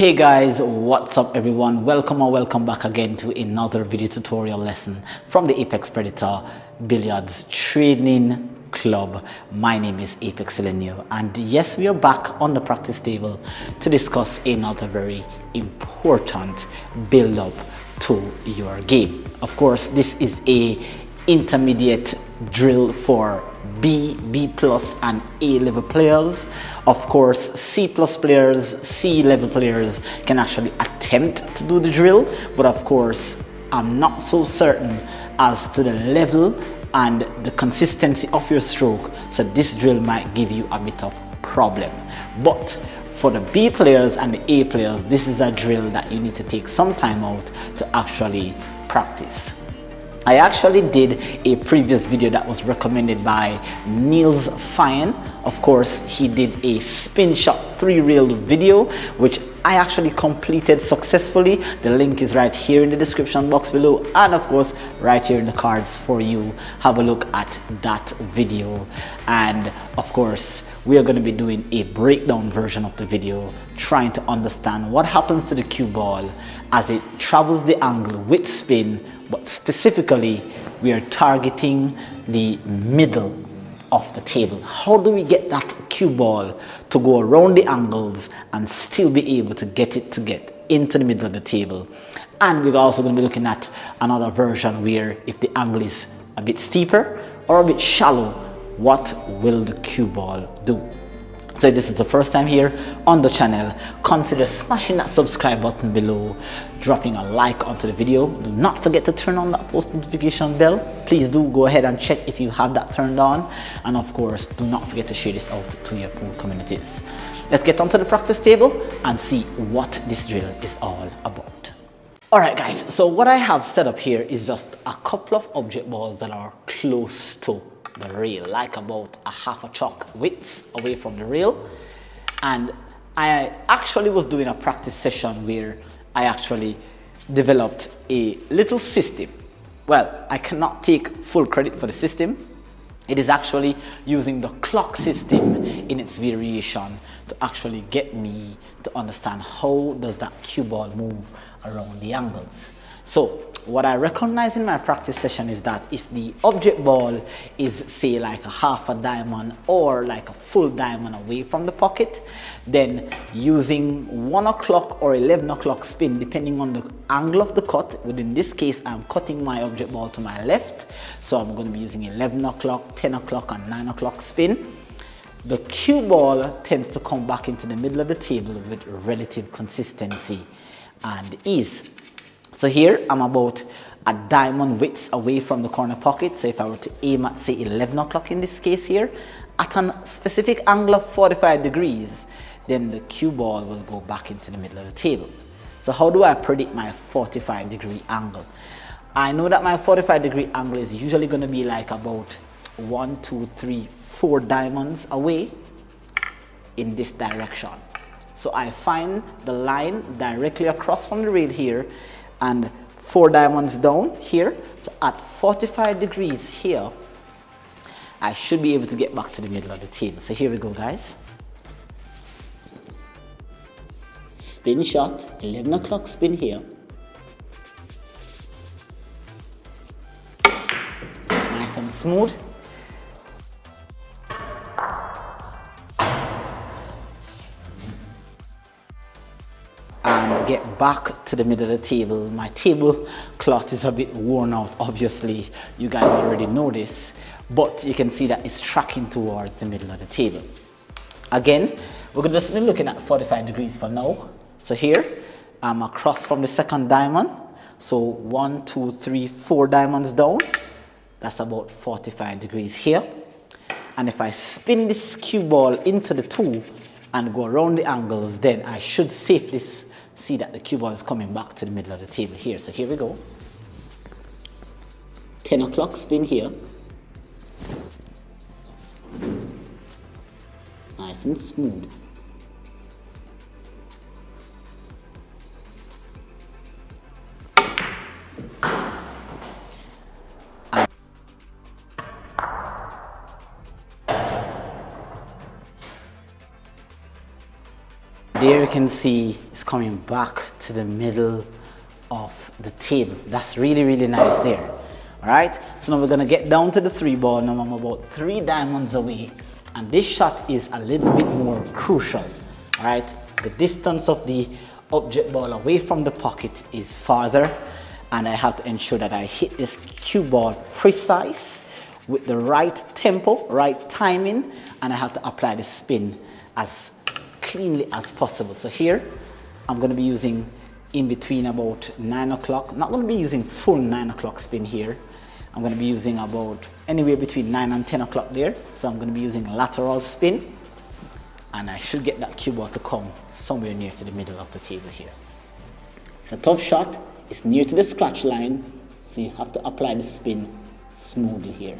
Hey guys, what's up everyone? Welcome or welcome back again to another video tutorial lesson from the Apex Predator Billiards Training Club. My name is Apex Selenio, and yes, we are back on the practice table to discuss another very important build up to your game. Of course, this is a intermediate drill for B plus and A level players. Of course, C plus players, C level players can actually attempt to do the drill, but of course I'm not so certain as to the level and the consistency of your stroke, so this drill might give you a bit of problem. But for the B players and the A players, this is a drill that you need to take some time out to actually practice. I actually did a previous video that was recommended by NIELS. Of course, he did a spin shot 3-reel video, which I actually completed successfully. The link is right here in the description box below, and of course right here in the cards for you. Have a look at that video. And of course, we are going to be doing a breakdown version of the video, trying to understand what happens to the cue ball as it travels the angle with spin, but specifically we are targeting the middle of the table. How do we get that cue ball to go around the angles and still be able to get it to get into the middle of the table? And we're also going to be looking at another version where if the angle is a bit steeper or a bit shallow, what will the cue ball do? So if this is the first time here on the channel, consider smashing that subscribe button below, dropping a like onto the video. Do not forget to turn on that post notification bell. Please do go ahead and check if you have that turned on, and of course do not forget to share this out to your pool communities. Let's get onto the practice table and see what this drill is all about. Alright guys, so what I have set up here is just a couple of object balls that are close to the rail, like about a half a chalk width away from the rail. And I actually was doing a practice session where I actually developed a little system. Well, I cannot take full credit for the system. It is actually using the clock system in its variation to actually get me to understand how does that cue ball move around the angles. So what I recognize in my practice session is that if the object ball is say like a half a diamond or like a full diamond away from the pocket, then using 1 o'clock or 11 o'clock spin, depending on the angle of the cut, within this case I'm cutting my object ball to my left, so I'm going to be using 11 o'clock, 10 o'clock and 9 o'clock spin. The cue ball tends to come back into the middle of the table with relative consistency and ease. So here I'm about a diamond width away from the corner pocket. So if I were to aim at say 11 o'clock in this case here, at a specific angle of 45 degrees, then the cue ball will go back into the middle of the table. So how do I predict my 45-degree angle? I know that my 45-degree angle is usually going to be like about 1, 2, 3, 4 diamonds away in this direction. So I find the line directly across from the rail here and 4 diamonds down here. So at 45 degrees here, I should be able to get back to the middle of the table. So here we go guys. Spin shot, 11 o'clock spin here. Nice and smooth. And get back to the middle of the table. My tablecloth is a bit worn out, obviously you guys already know this, but you can see that it's tracking towards the middle of the table. Again, we're going to just be looking at 45 degrees for now. So here I'm across from the second diamond, so 1, 2, 3, 4 diamonds down, that's about 45 degrees here. And if I spin this cue ball into the 2 and go around the angles, then I should safely see that the cue ball is coming back to the middle of the table here. So here we go. 10 o'clock spin here. Nice and smooth. There you can see it's coming back to the middle of the table. That's really, really nice there. All right, so now we're gonna get down to the 3 ball. Now I'm about 3 diamonds away, and this shot is a little bit more crucial. All right, the distance of the object ball away from the pocket is farther, and I have to ensure that I hit this cue ball precise with the right tempo, right timing, and I have to apply the spin as cleanly as possible. So here I'm going to be using in between about 9 o'clock. I'm not going to be using full 9 o'clock spin here. I'm going to be using about anywhere between 9 and 10 o'clock there. So I'm going to be using lateral spin, and I should get that cue ball to come somewhere near to the middle of the table here. It's a tough shot. It's near to the scratch line, so you have to apply the spin smoothly here.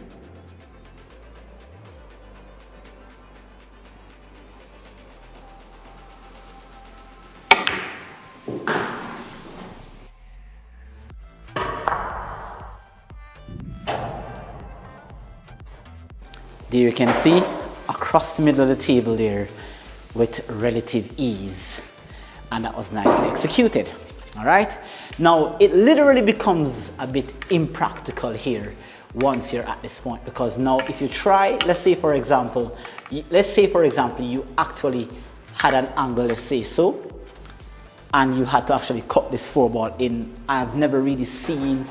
There you can see across the middle of the table there with relative ease, and that was nicely executed. All right, now it literally becomes a bit impractical here once you're at this point, because now if you try, let's say for example you actually had an angle, let's say so, and you had to actually cut this 4 ball in. I've never really seen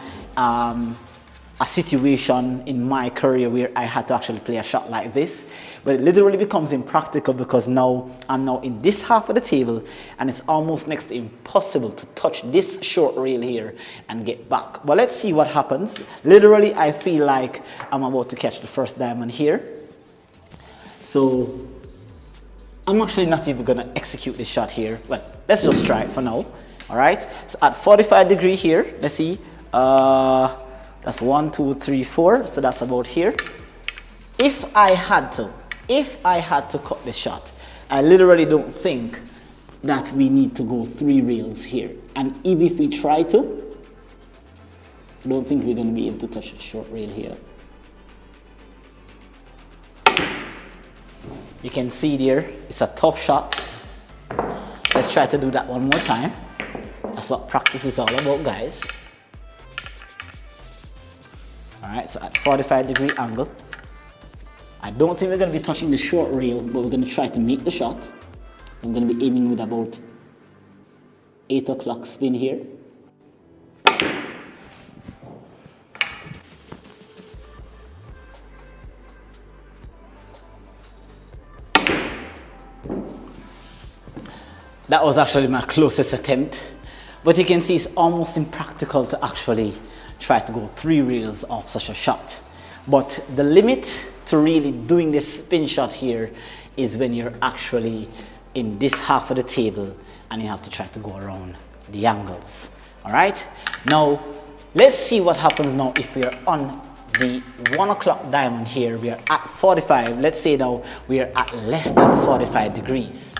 a situation in my career where I had to actually play a shot like this, but it literally becomes impractical because now I'm now in this half of the table, and it's almost next to impossible to touch this short rail here and get back. But let's see what happens. Literally, I feel like I'm about to catch the first diamond here, so I'm actually not even gonna execute this shot here. Well, let's just try it for now. All right, so at 45 degree here, let's see, that's 1, 2, 3, 4, so that's about here. If I had to cut the shot, I literally don't think that we need to go 3 rails here. And even if we try to, I don't think we're going to be able to touch the short rail here. You can see there, it's a tough shot. Let's try to do that one more time. That's what practice is all about, guys. Alright, so at 45 degree angle, I don't think we're going to be touching the short rail, but we're going to try to make the shot. I'm going to be aiming with about 8 o'clock spin here. That was actually my closest attempt, but you can see it's almost impractical to actually try to go 3 rails off such a shot. But the limit to really doing this spin shot here is when you're actually in this half of the table and you have to try to go around the angles. All right, now let's see what happens now if we are on the 1 o'clock diamond here. We are at 45. Let's say now we are at less than 45 degrees.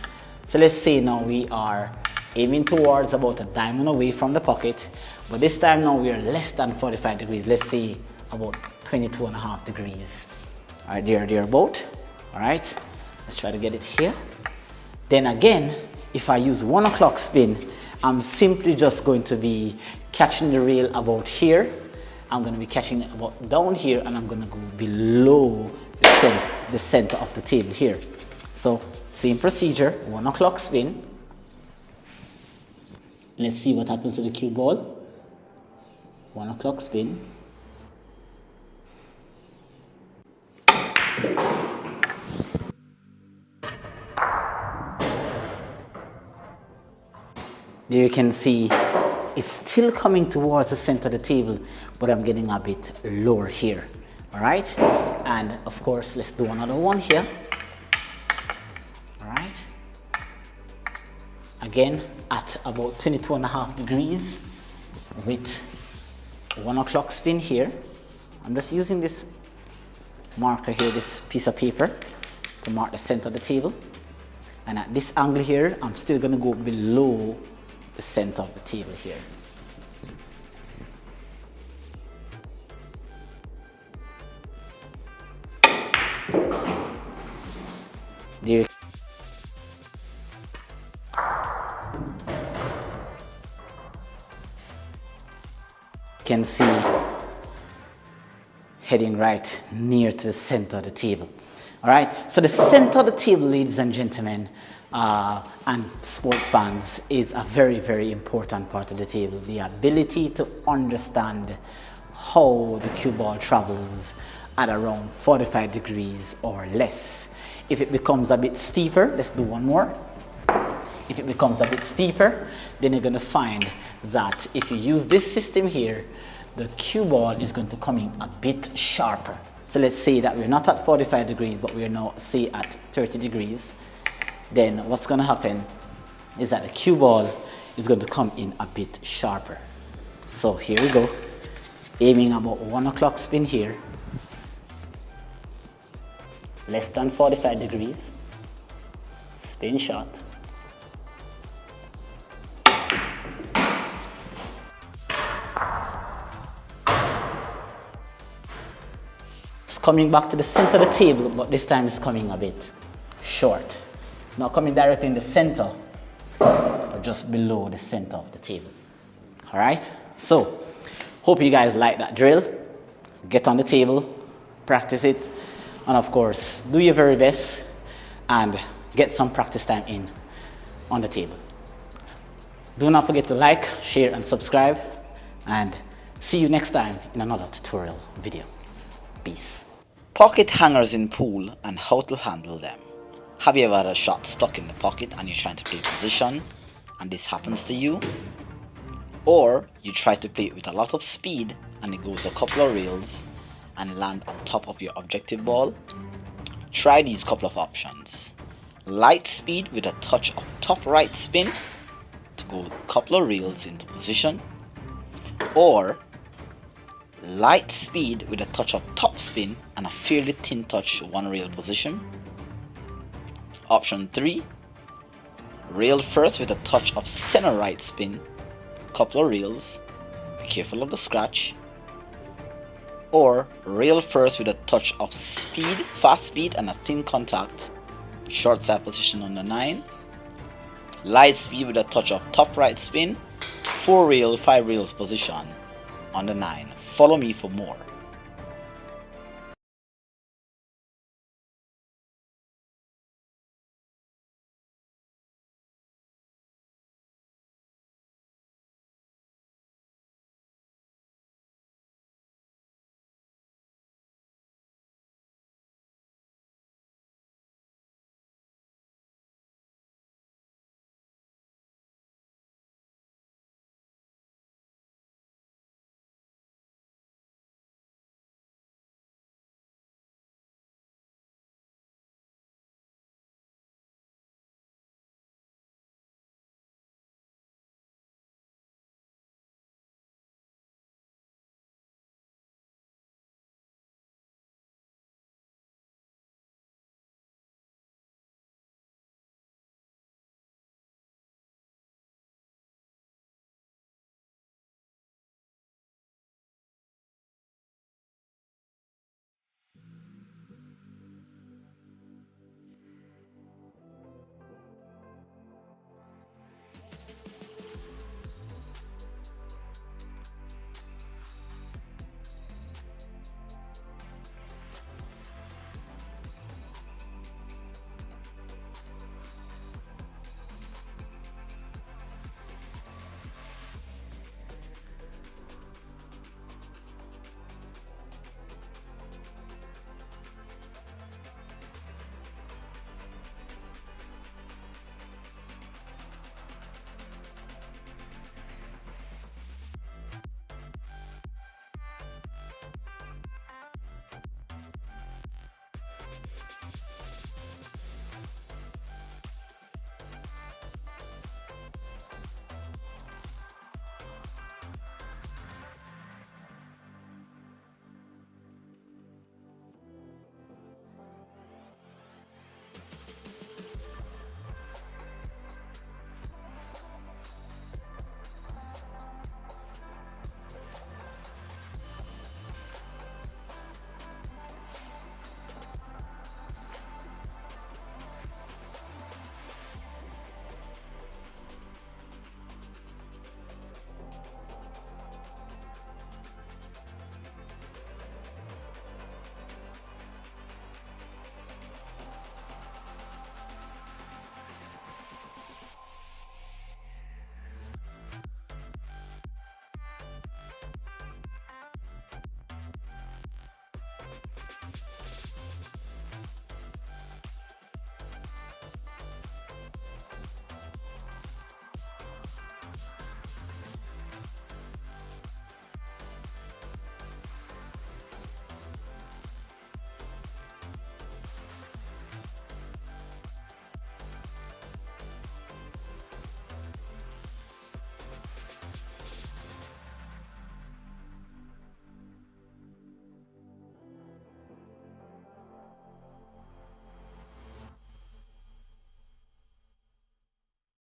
So let's say now we are aiming towards about a diamond away from the pocket, but this time now we are less than 45 degrees. Let's say about 22.5 degrees. All right, there about. All right, let's try to get it here. Then again, if I use 1 o'clock spin, I'm simply just going to be catching the rail about here. I'm going to be catching it about down here, and I'm going to go below the center of the table here. So same procedure, 1 o'clock spin. Let's see what happens to the cue ball. 1 o'clock spin. There you can see it's still coming towards the center of the table, but I'm getting a bit lower here. All right, and of course let's do another one here. All right, again at about 22.5 degrees with 1 o'clock spin here. I'm just using this marker here, this piece of paper, to mark the center of the table, and at this angle here I'm still going to go below the center of the table here. There. can see, heading right near to the center of the table. All right, so the center of the table, ladies and gentlemen, and sports fans, is a very, very important part of the table. The ability to understand how the cue ball travels at around 45 degrees or less. If it becomes a bit steeper, let's do one more. If it becomes a bit steeper, then you're going to find that if you use this system here, the cue ball is going to come in a bit sharper. So let's say that we're not at 45 degrees, but we're now, say, at 30 degrees. Then what's going to happen is that the cue ball is going to come in a bit sharper. So here we go, aiming about 1 o'clock spin here, less than 45 degrees, spin shot. It's coming back to the center of the table, but this time it's coming a bit short. It's not coming directly in the center, or just below the center of the table. All right, so hope you guys like that drill. Get on the table, practice it, and of course, do your very best and get some practice time in on the table. Do not forget to like, share, and subscribe, and see you next time in another tutorial video. Peace. Pocket hangers in pool and how to handle them. Have you ever had a shot stuck in the pocket and you're trying to play position and this happens to you? Or you try to play it with a lot of speed and it goes a couple of rails and land on top of your objective ball? Try these couple of options. Light speed with a touch of top right spin to go a couple of rails into position, or light speed with a touch of top spin and a fairly thin touch one rail position. Option 3, rail first with a touch of center right spin, couple of rails, be careful of the scratch. Or rail first with a touch of speed, fast speed and a thin contact, short side position on the 9. Light speed with a touch of top right spin, 4 rail, 5 rails position on the 9. Follow me for more.